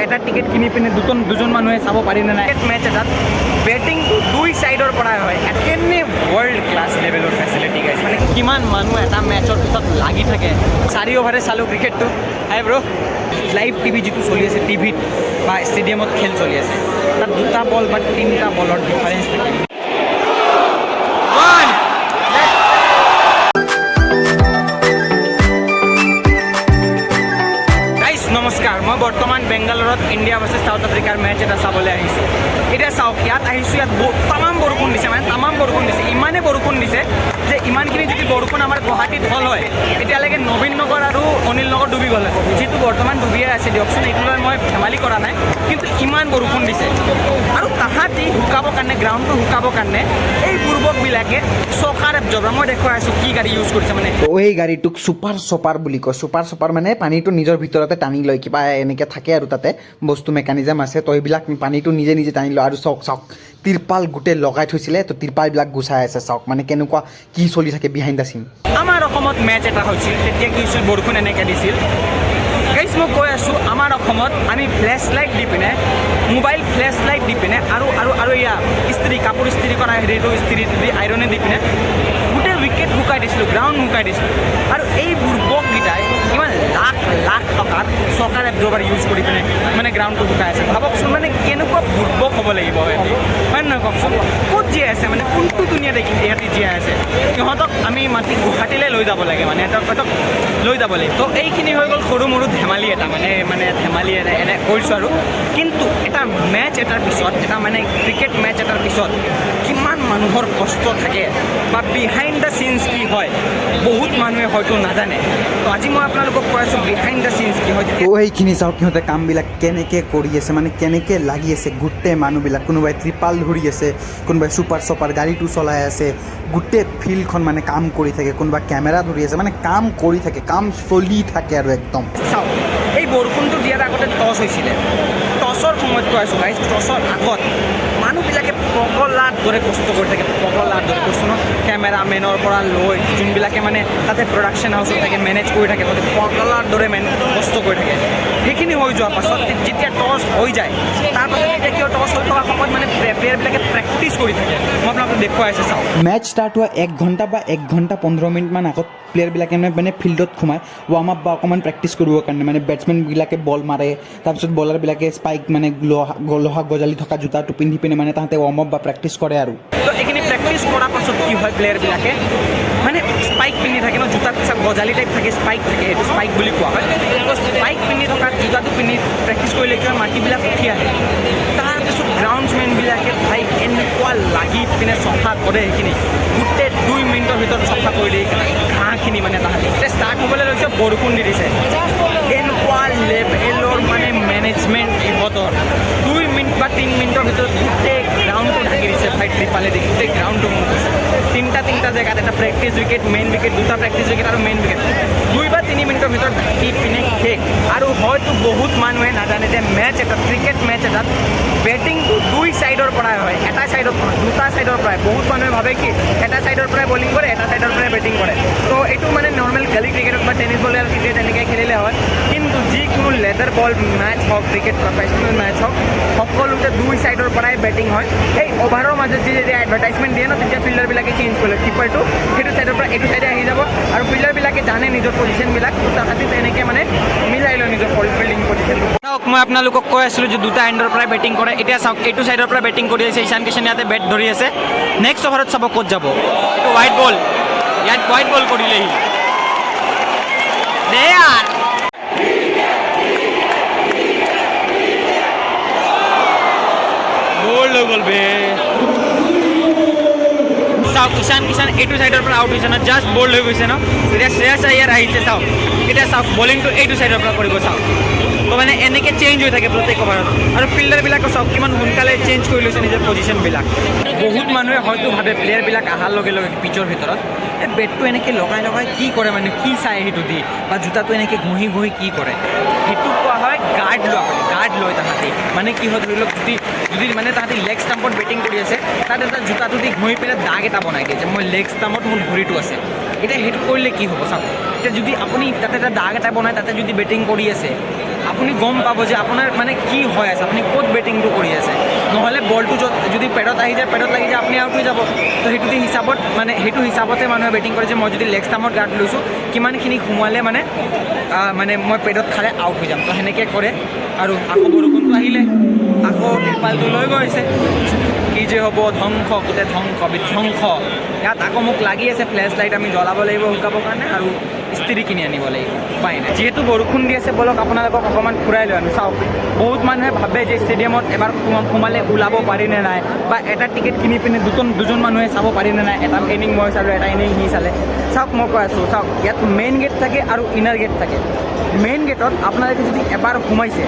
এটা টিকেট কিনি পিনে দুজন মানুহে চাব পাৰিনে নাই মেচ এটাত বেটিংটো দুই চাইডৰ পৰাই হয় একেনে ৱৰ্ল্ড ক্লাছ লেভেলৰ ফেচিলিটি গাইছ মানে কিমান মানুহ এটা মেচৰ পিছত লাগি থাকে 4 অভাৰে চালোঁ ক্ৰিকেটটো হাই ব্ৰ লাইভ টিভি যিটো চলি আছে টিভিত বা ষ্টেডিয়ামত খেল চলি আছে তাত 2টা বল বা 3টা বলৰ ডিফাৰেঞ্চ থাকে নমস্কাৰ মই বৰ্তমান বেংগালুৰুত ইণ্ডিয়া ভাৰ্চেছ সাউথ আফ্ৰিকাৰ মেচ এটা চাবলৈ আহিছোঁ এতিয়া চাওক ইয়াত আহিছোঁ ইয়াত তামাম বৰষুণ দিছে মানে তামাম বৰষুণ দিছে ইমানেই বৰষুণ দিছে যে ইমানখিনি যদি বৰষুণ আমাৰ গুৱাহাটীত হ'ল হয় এতিয়ালৈকে নবীন নগৰ আৰু অনিল নগৰ ডুবি গ'ল যিটো বৰ্তমান ডুবিয়ে আছে দিয়কচোন এইটোলৈ মই ধেমালি কৰা নাই কিন্তু ইমান বৰষুণ দিছে আৰু তাহাঁতি শুকাবৰ কাৰণে গ্ৰাউণ্ডটো শুকাবৰ কাৰণে এই পূৰ্বকবিলাকে চকাৰ এবজৰ্বাৰ মই দেখুৱাই আছোঁ কি গাড়ী ইউজ কৰিছে মানে এই গাড়ীটোক ছুপাৰ ছপাৰ বুলি কয় ছুপাৰ ছপাৰ মানে পানীটো নিজৰ ভিতৰতে টানি লয় কিবা এনেকৈ থাকে আৰু তাতে বস্তু মেকানিজম আছে তো এইবিলাক পানীটো নিজে নিজে টানি লয় আৰু চাওক তিৰপাল গোটেই লগাই থৈছিলে তো তিৰপালবিলাক গুচাই আছে চাওক মানে কেনেকুৱা কি চলি থাকে বিহাইণ্ড দ্য চিন আমাৰ অসমত মেচ এটা হৈছিল তেতিয়া কি হৈছিল বৰষুণ এনেকৈ দিছিল গাইজ মই কৈ আছোঁ আমাৰ অসমত আমি ফ্লেছ লাইট দি পিনে মোবাইল ফ্লেছ লাইট দি পিনে আৰু আৰু আৰু এয়া ইস্ত্ৰি কাপোৰ ইস্ত্ৰি কৰা হেৰিটো ইস্ত্ৰি দি আইৰনে দি পিনে গোটেই উইকেট শুকাই দিছিলোঁ গ্ৰাউণ্ড শুকাই দিছিলোঁ আৰু এই বুৰ্বককেইটাই ইমান লাখ লাখ টকাৰ চকাৰ এবজৰ্বাৰ ইউজ কৰি পিনে মানে গ্ৰাউণ্ডটো শুকাই আছে ভাবকচোন মানে কেনেকুৱা বুৰ্বক হ'ব লাগিব সিহঁতি হয় নহয় কওকচোন ক'ত জীয়াই আছে মানে কোনটো দুনীয়াত ইহঁতি জীয়াই আছে সিহঁতক আমি মাতি গুৱাহাটীলৈ লৈ যাব লাগে মানে সিহঁতক লৈ যাব লাগে তো এইখিনি হৈ গ'ল সৰু মৰু ধেমালি এটা মানে ধেমালি এনে কৰিছোঁ আৰু কিন্তু এটা মেচ এটাৰ পিছত এটা মানে ক্ৰিকেট মেচ এটাৰ পিছত কিমান মানুহৰ কষ্ট থাকে বা বিহাইণ্ড দ্য চিনছ কি হয় বহুত মানুহে হয়তো নাজানে তো আজি মই আপোনালোকক কৈ আছোঁ বিহাইণ্ড দ্য চিনছ কি হয় তো এইখিনি চাওক সিহঁতে কামবিলাক কেনেকৈ কৰি আছে মানে কেনেকৈ লাগি আছে গোটেই মানুহবিলাক কোনোবাই ত্ৰিপাল ধৰি আছে কোনোবাই ছুপাৰ ছপাৰ গাড়ীটো চলাই আছে গোটেই ফিল্ডখন মানে কাম কৰি থাকে কোনোবা কেমেৰা ধৰি আছে মানে কাম কৰি থাকে কাম চলি থাকে আৰু একদম চাওক এই বৰষুণটো দিয়াৰ আগতে টছ হৈছিলে টছৰ সময়ত কৈ আছোঁ গাইজ টছৰ আগত মানুহবিলাকে পগলাৰ দৰে কষ্ট কৰি থাকে পগলাৰ দৰে কৈছোঁ ন কেমেৰামেনৰ পৰা লৈ যোনবিলাকে মানে তাতে প্ৰডাকশ্যন হাউচত থাকে মেনেজ কৰি থাকে তাতে পগলাৰ দৰে কষ্ট কৰি থাকে সেইখিনি হৈ যোৱাৰ পাছত যেতিয়া টছ হৈ যায় তাৰপাছত এতিয়া কিয় টছ হৈ থকা সময়ত মানে প্লেয়াৰবিলাকে প্ৰেক্টিচ কৰি থাকে মই আপোনালোকক দেখুৱাই আছোঁ চাওক মেচ ষ্টাৰ্ট হোৱা 1 ঘণ্টা বা 1 ঘণ্টা 15 মিনিটমান আগত প্লেয়াৰবিলাকে মানে ফিল্ডত সোমাই ৱাৰ্ম আপ বা অকণমান প্ৰেক্টিচ কৰিবৰ কাৰণে মানে বেটছমেনবিলাকে বল মাৰে তাৰপিছত বলাৰবিলাকে স্পাইক মানে লোহা গজালি থকা জোতাটো পিন্ধি পিনে মানে তাহাঁতে ৱাৰ্ম আপ বা প্ৰেক্টিচ কৰে আৰু তো এইখিনি প্ৰেক্টিচ কৰাৰ পাছত কি হয় প্লেয়াৰবিলাকে মানে স্পাইক পিন্ধি থাকে ন জোতাত গজালি টাইপ থাকে স্পাইক থাকে সেইটো স্পাইক বুলি কোৱা হয় তো স্পাইক পিন্ধি থকা জোতাটো পিন্ধি প্ৰেক্টিচ কৰিলে কি হয় মাটিবিলাক উঠি আহে তাৰপিছত গ্ৰাউণ্ডছমেনবিলাকে ভাই এনেকুৱা লাগি পিনে চফা কৰে সেইখিনি গোটেই 2 মিনিটৰ ভিতৰত চফা কৰি দিয়ে ঘাঁহখিনি মানে তাহাঁতি এতিয়া ষ্টাৰ্ট হ'বলৈ লৈছে বৰষুণ দি দিছে এনেকুৱা লেভেলৰ মানে মেনেজমেণ্ট ইহঁতৰ 2 মিনিট বা 3 মিনিটৰ ভিতৰত গোটেই গ্ৰাউণ্ডটো ঢাকি দিছে ভাই ত্ৰিপালে দি গোটেই গ্ৰাউণ্ডটো মোক তিনিটা জেগাত এটা প্ৰেক্টিচ উইকেট মেইন উইকেট 2টা প্ৰেক্টিচ উইকেট আৰু মেইন উইকেট 2 বা 3 মিনিটৰ ভিতৰত ঢাকি পিনে শেষ আৰু হয়তো বহুত মানুহে নাজানে যে মেচ এটা ক্ৰিকেট মেচ এটাত বেটিংটো 2 চাইডৰ পৰাই হয় এটা চাইডৰ পৰা 2টা চাইডৰ পৰাই বহুত মানুহে ভাবে কি এটা চাইডৰ পৰাই বলিং কৰে এটা চাইডৰ পৰাই বেটিং কৰে তো এইটো মানে নৰ্মেল গলি ক্ৰিকেটত বা টেনিছ বল আৰু ক্ৰিকেট এনেকৈ খেলিলে হয় কিন্তু যিকোনো লেডাৰ বল মেচ হওক ক্ৰিকেট প্ৰফেচনেল মেচ হওক সকলোতে 2 চাইডৰ পৰাই বেটিং হয় এই অভাৰৰ মাজত যেতিয়া এডভাৰটাইজমেণ্ট দিয়ে ন তেতিয়া ফিল্ডাৰবিলাকে চেঞ্জ কৰে কিপাৰটো সেইটো চাইডৰ পৰা এইটো চাইডে আহি যাব আৰু ফিল্ডাৰবিলাকে জানে নিজৰ পজিশ্যনবিলাক তাহাঁতি তেনেকৈ মানে মিলাই লয় নিজৰ ফিল্ডিং পজিশ্যনটো চাওক মই আপোনালোকক কৈ আছিলোঁ যে 2টা এণ্ডৰ পৰাই বেটিং কৰে এতিয়া চাওক এইটো চাইডৰ পৰা বেটিং কৰি আছে ঈশান কিষাণে ইয়াতে বেট ধৰি আছে নেক্সট অভাৰত চাব ক'ত যাব এইটো হোৱাইট বল ইয়াত হোৱাইট বল কৰিলেহি দে यार বল হৈ গ'ল বে চাওক ঈশান কিষাণ এইটো চাইডৰ পৰা আউট হৈছে ন জাষ্ট বল্ড হৈ গৈছে ন এতিয়া শ্ৰেয়াছ আয়াৰ আহিছে চাওক এতিয়া চাওক বলিংটো এইটো চাইডৰ পৰা কৰিব চাওক তো মানে এনেকৈ চেঞ্জ হৈ থাকে প্ৰত্যেক অভাৰত আৰু ফিল্ডাৰবিলাকো চাওক কিমান সোনকালে চেঞ্জ কৰি লৈছে নিজৰ পজিশ্যনবিলাক বহুত মানুহে হয়তো ভাবে প্লেয়াৰবিলাক অহাৰ লগে লগে পিচৰ ভিতৰত এই বেটটো এনেকৈ লগাই কি কৰে মানে কি চাই সেইটো দি বা জোতাটো এনেকৈ ঘঁহি কি কৰে সেইটো কোৱা হয় গাৰ্ড লয় তাহাঁতি মানে কি হয় ধৰি লওক যদি মানে তাহাঁতি লেগ ষ্টাম্পত বেটিং কৰি আছে তাত এটা জোতাটো দি ঘঁহি পেলাই দাগ এটা বনাই দিয়ে যে মই লেগ ষ্টাম্পত মোৰ ভৰিটো আছে এতিয়া সেইটো কৰিলে কি হ'ব চাওক এতিয়া যদি আপুনি তাতে এটা দাগ এটা বনাই তাতে যদি বেটিং কৰি আছে আপুনি গম পাব যে আপোনাৰ মানে কি হৈ আছে, আপুনি ক'ত বেটিংটো কৰি আছে। নহ'লে বলটো যদি পেডত আহি যায়, পেডত লাগি যায়, আপুনি আউট হৈ যাব। তো সেইটো হিচাপত মানে সেইটো হিচাপতে মানুহে বেটিং কৰে যে মই যদি লেগ ষ্টাম্পত গাৰ্ড লৈছোঁ, কিমানখিনি সোমালে মানে মই পেডত খালে আউট হৈ যাম। তো সেনেকৈ কৰে। আৰু আকৌ বৰষুণটো আহিলে আকৌ টিৰপালটো লৈ গৈছে। কি যে হ'ব, ধ্বংস, গোটেই ধ্বংস বিধ্বংস। ইয়াত আকৌ মোক লাগি আছে ফ্লেছ লাইট, আমি জ্বলাব লাগিব শুকাবৰ কাৰণে, আৰু ইস্ত্ৰি কিনি আনিব লাগিব। উপায় নাই। যিহেতু বৰষুণ দি আছে, বলক আপোনালোকক অকণমান ফুৰাই লৈ আনো। চাওক, বহুত মানুহে ভাবে যে ষ্টেডিয়ামত এবাৰ সোমালে ওলাব পাৰি নে নাই, বা এটা টিকেট কিনি পিনে দুজন মানুহে চাব পাৰি নে নাই। এটা ইনিং মই চালোঁ, এটা ইনিং সি চালে। চাওক, মই কৈ আছোঁ, চাওক, ইয়াত মেইন গেট থাকে আৰু ইনাৰ গেট থাকে। মেইন গেটত আপোনালোকে যদি এবাৰ সোমাইছে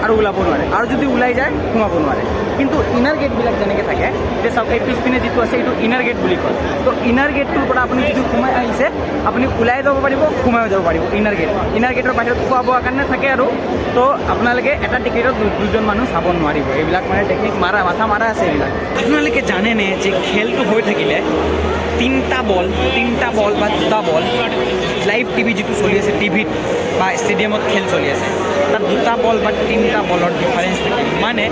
আৰু ওলাব নোৱাৰে, আৰু যদি ওলাই যায় সোমাব নোৱাৰে। কিন্তু ইনাৰ গেটবিলাক যেনেকৈ থাকে, এতিয়া চাওক, এই পিছপিনে যিটো আছে এইটো ইনাৰ গেট বুলি কয়। তো ইনাৰ গেটটোৰ পৰা আপুনি যিটো সোমাই আহিছে, আপুনি ওলাই যাব পাৰিব, সোমাইও যাব পাৰিব। ইনাৰ গেটৰ বাহিৰত খোৱা বোৱাৰ কাৰণে থাকে। আৰু তো আপোনালোকে এটা টিকেটত দুজন মানুহ চাব নোৱাৰিব। এইবিলাক মানে টেকনিক মাথা মাৰা আছে এইবিলাক। আপোনালোকে জানেনে যে খেলটো হৈ থাকিলে তিনিটা বল বা দুটা বল লাইভ টিভি যিটো চলি আছে, টিভিত বা ষ্টেডিয়ামত খেল চলি আছে, তাত দুটা বল বা তিনিটা বলৰ ডিফাৰেঞ্চ থাকে। মানে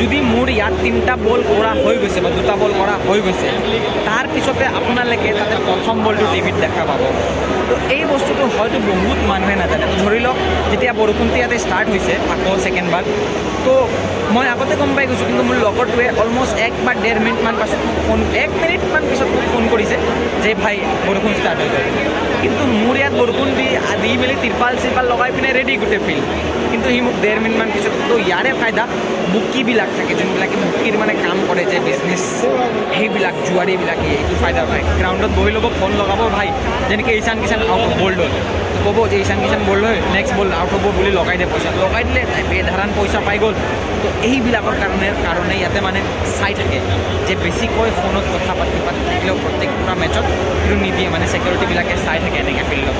যদি মোৰ ইয়াত তিনিটা বল কৰা হৈ গৈছে বা দুটা বল কৰা হৈ গৈছে, তাৰপিছতে আপোনালোকে তাতে প্ৰথম বলটো টিভিত দেখা পাব। তো এই বস্তুটো হয়তো বহুত মানুহে নাজানে। ধৰি লওক, যেতিয়া বৰষুণটো ইয়াতে ষ্টাৰ্ট হৈছে আকৌ ছেকেণ্ড বাৰ, তো মই আগতে গম পাই গৈছোঁ, কিন্তু মোৰ লগৰটোৱে অলমষ্ট 1 বা 1.5 মিনিটমান পাছত মোক 1 মিনিটমান পিছত মোক ফোন কৰিছে যে ভাই বৰষুণ ষ্টাৰ্ট হৈ গ'ল। কিন্তু মোৰ ইয়াত বৰষুণ দি মেলি টিৰপাল লগাই পিনে ৰেডি গোটেই ফিল্ড। কিন্তু সি মোক 1.5 মিনিটমান পিছত। তো ইয়াৰে ফাইদা বুকিবিলাক থাকে, যোনবিলাকে বুকিৰ মানে কাম কৰে যে বিজনেছ, সেইবিলাক জুৱাৰীবিলাকে এইটো ফাইদা পায়। গ্ৰাউণ্ডত বহি ল'ব, ফোন লগাব, ভাই যেনেকৈ ঈশান কিষাণ আউট অফ বল্ড হ'ল, ক'ব যে ঈশান কিষাণ বল্ড হয়, নেক্সট বল আউট হ'ব বুলি লগাই দিয়ে পইচা। লগাই দিলে বেধাৰান পইচা পাই গ'ল। তো এইবিলাকৰ কাৰণে ইয়াতে মানে চাই থাকে যে বেছিকৈ ফোনত কথা পাতি থাকিলেও প্ৰত্যেকটা মেটচত সেইটো নিদিয়ে, মানে ছিকিউৰিটিবিলাকে চাই থাকে এনেকৈ ফিল্ডত।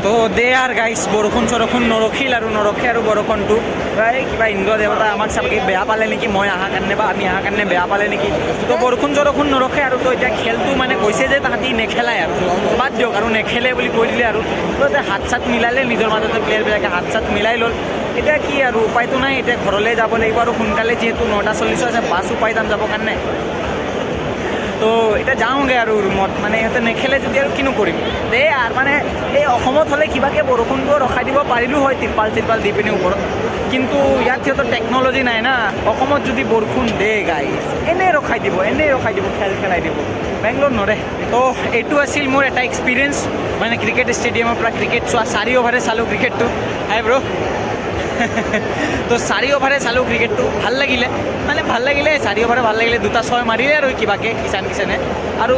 তো দে আৰু গাইছ, বৰষুণ নৰখিল আৰু নৰখে আৰু বৰষুণটো প্ৰায় কিবা ইন্দ্ৰ দেৱতা আমাক চাগে বেয়া পালে নেকি, মই অহাৰ কাৰণে বা আমি অহাৰ কাৰণে বেয়া পালে নেকি। তো বৰষুণ নৰখে আৰু। তো এতিয়া খেলটো মানে কৈছে যে তাহাঁতি নেখেলাই আৰু বাদ দিয়ক আৰু নেখেলে বুলি কৈ দিলে। আৰু তো এতিয়া হাত চাত মিলালে, নিজৰ মাজতে প্লেয়াৰবিলাকে হাত চাত মিলাই ল'ল। এতিয়া কি আৰু উপায়টো নাই, এতিয়া ঘৰলৈ যাব লাগিব আৰু সোনকালে, যিহেতু 9:40 আছে, বাছো পাই যাম যাবৰ কাৰণে। তো এতিয়া যাওঁগৈ আৰু ৰুমত। মানে সিহঁতে নেখেলে যদি আৰু কিনো কৰিম। দে আৰু মানে এই অসমত হ'লে কিবাকৈ বৰষুণটো ৰখাই দিব পাৰিলোঁ হয়, টিৰপাল দি পিনে ওপৰত। কিন্তু ইয়াত সিহঁতৰ টেকন'লজি নাই না। অসমত যদি বৰষুণ দে গাইছ, এনেই ৰখাই দিব, খেল খেলাই দিব। বেংগলোৰ নৰে। তো এইটো আছিল মোৰ এটা এক্সপিৰিয়েঞ্চ, মানে ক্ৰিকেট ষ্টেডিয়ামৰ পৰা ক্ৰিকেট চোৱা। 4 অভাৰে চালোঁ ক্ৰিকেটটো। হাই ব্ৰ'। তো 4 অভাৰে চালোঁ ক্ৰিকেটটো, ভাল লাগিলে। 4 অভাৰে ভাল লাগিলে। 2টা 6 মাৰিলে আৰু কিবাকৈ ঈশান কিষাণে, আৰু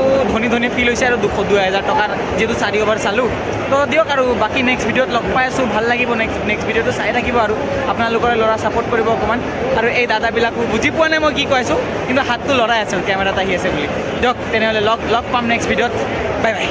ধনী ফিল হৈছে আৰু 2,000 টকাৰ যিহেতু 4 অভাৰ চালোঁ। তো দিয়ক আৰু বাকী নেক্সট ভিডিঅ'ত লগ পাই আছোঁ, ভাল লাগিব। নেক্সট ভিডিঅ'টো চাই থাকিব আৰু আপোনালোকৰে ল'ৰা ছাপোৰ্ট কৰিব অকণমান। আৰু এই দাদাবিলাকো বুজি পোৱা নাই মই কি কৈ আছোঁ, কিন্তু হাতটো লৰাই আছোঁ কেমেৰাত আহি আছে বুলি। দিয়ক তেনেহ'লে লগ পাম নেক্সট ভিডিঅ'ত। Bye bye.